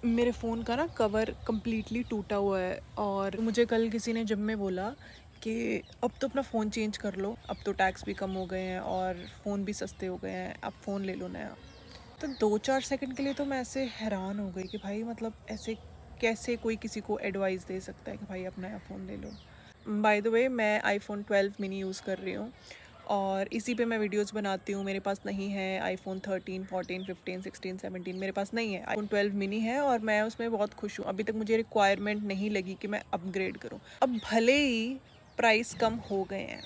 मेरे फ़ोन का ना कवर कम्प्लीटली टूटा हुआ है और मुझे कल किसी ने जिम में बोला कि अब तो अपना फ़ोन चेंज कर लो, अब तो टैक्स भी कम हो गए हैं और फ़ोन भी सस्ते हो गए हैं, अब फ़ोन ले लो नया। तो 2-4 सेकंड के लिए तो मैं ऐसे हैरान हो गई कि भाई मतलब ऐसे कैसे कोई किसी को एडवाइस दे सकता है कि भाई अब नया फ़ोन ले लो। बाय द वे मैं आईफ़ोन 12 मिनी यूज़ कर रही हूँ और इसी पे मैं वीडियोस बनाती हूँ। मेरे पास नहीं है आईफ़ोन 13, 14, 15, 16, 17, मेरे पास नहीं है। आईफ़ोन 12 मिनी है और मैं उसमें बहुत खुश हूँ। अभी तक मुझे रिक्वायरमेंट नहीं लगी कि मैं अपग्रेड करूँ। अब भले ही प्राइस कम हो गए हैं,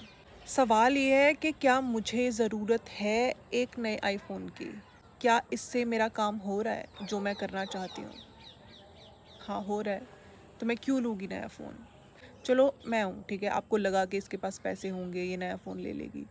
सवाल ये है कि क्या मुझे ज़रूरत है एक नए आईफ़ोन की? क्या इससे मेरा काम हो रहा है जो मैं करना चाहती हूँ? हाँ, हो रहा है। तो मैं क्यों लूँगी नया फ़ोन? चलो मैं हूँ, ठीक है, आपको लगा कि इसके पास पैसे होंगे, ये नया फ़ोन ले लेगी।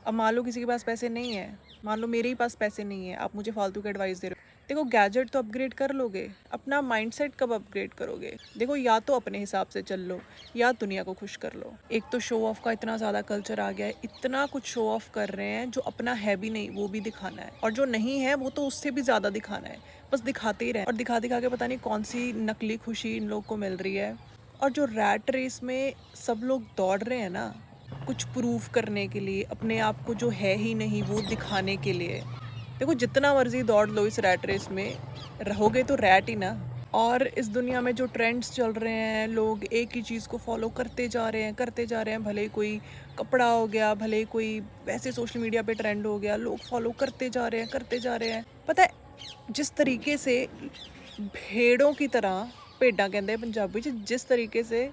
अब मान लो किसी के पास पैसे नहीं है, मान लो मेरे ही पास पैसे नहीं है, आप मुझे फालतू की एडवाइस दे रहे हो। देखो गैजेट तो अपग्रेड कर लोगे, अपना माइंडसेट कब अपग्रेड करोगे? देखो या तो अपने हिसाब से चल लो या दुनिया को खुश कर लो। एक तो शो ऑफ का इतना ज़्यादा कल्चर आ गया है, इतना कुछ शो ऑफ कर रहे हैं जो अपना है भी नहीं वो भी दिखाना है, और जो नहीं है वो तो उससे भी ज़्यादा दिखाना है। बस दिखाते ही रहें और दिखा दिखा के पता नहीं कौन सी नकली खुशी इन लोग को मिल रही है। और जो रैट रेस में सब लोग दौड़ रहे हैं ना, कुछ प्रूव करने के लिए, अपने आप को जो है ही नहीं वो दिखाने के लिए। देखो जितना मर्जी दौड़ लो इस रैट रेस में, रहोगे तो रैट ही ना। और इस दुनिया में जो ट्रेंड्स चल रहे हैं, लोग एक ही चीज़ को फॉलो करते जा रहे हैं करते जा रहे हैं। भले ही कोई कपड़ा हो गया, भले ही कोई वैसे सोशल मीडिया पे ट्रेंड हो गया, लोग फॉलो करते जा रहे हैं करते जा रहे हैं। पता है जिस तरीके से भेड़ों की तरह, भेड्डां कहते हैं पंजाबी च, जिस तरीके से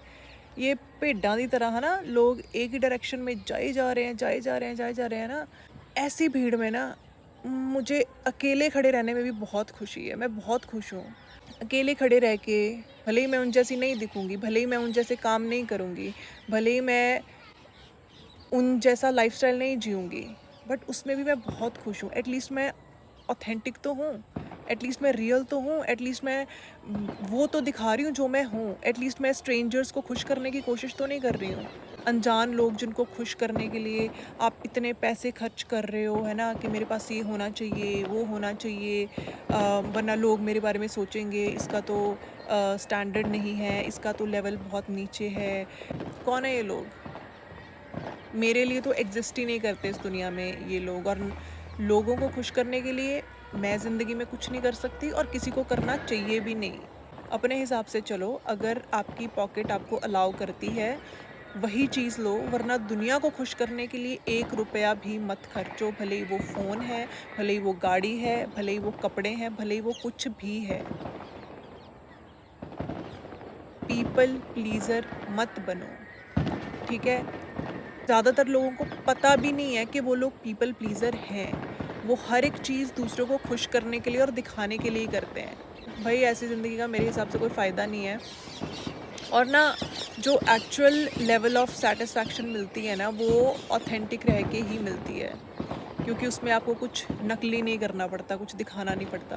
ये भेड्डां दी तरह है ना, लोग एक ही डायरेक्शन में जाए जा रहे हैं जाए जा रहे हैं जाए जा रहे हैं ना, ऐसी भीड़ में ना मुझे अकेले खड़े रहने में भी बहुत खुशी है। मैं बहुत खुश हूँ अकेले खड़े रह के। भले ही मैं उन जैसी नहीं दिखूंगी, भले ही मैं उन जैसे काम नहीं करूँगी, भले ही मैं उन जैसा लाइफस्टाइल नहीं जीऊँगी, बट उसमें भी मैं बहुत खुश हूँ। एटलीस्ट मैं ऑथेंटिक तो हूँ, एटलीस्ट मैं रियल तो हूँ, एटलीस्ट मैं वो तो दिखा रही हूँ जो मैं हूँ। एटलीस्ट मैं स्ट्रेंजर्स को खुश करने की कोशिश तो नहीं कर रही हूँ। अनजान लोग जिनको खुश करने के लिए आप इतने पैसे खर्च कर रहे हो, है ना, कि मेरे पास ये होना चाहिए, वो होना चाहिए, वरना लोग मेरे बारे में सोचेंगे इसका तो स्टैंडर्ड नहीं है, इसका तो लेवल बहुत नीचे है। कौन है ये लोग? मेरे लिए तो एग्जिस्ट ही नहीं करते इस दुनिया में ये लोग। और लोगों को खुश करने के लिए मैं ज़िंदगी में कुछ नहीं कर सकती और किसी को करना चाहिए भी नहीं। अपने हिसाब से चलो, अगर आपकी पॉकेट आपको अलाउ करती है वही चीज़ लो, वरना दुनिया को खुश करने के लिए 1 रुपया भी मत खर्चो। भले ही वो फ़ोन है, भले ही वो गाड़ी है, भले ही वो कपड़े हैं, भले ही वो कुछ भी है। पीपल प्लीज़र मत बनो, ठीक है? ज़्यादातर लोगों को पता भी नहीं है कि वो लोग पीपल प्लीज़र हैं। वो हर एक चीज़ दूसरों को खुश करने के लिए और दिखाने के लिए ही करते हैं। भाई ऐसी ज़िंदगी का मेरे हिसाब से कोई फ़ायदा नहीं है। और ना, जो एक्चुअल लेवल ऑफ सैटिस्फैक्शन मिलती है ना, वो ऑथेंटिक रह के ही मिलती है, क्योंकि उसमें आपको कुछ नकली नहीं करना पड़ता, कुछ दिखाना नहीं पड़ता।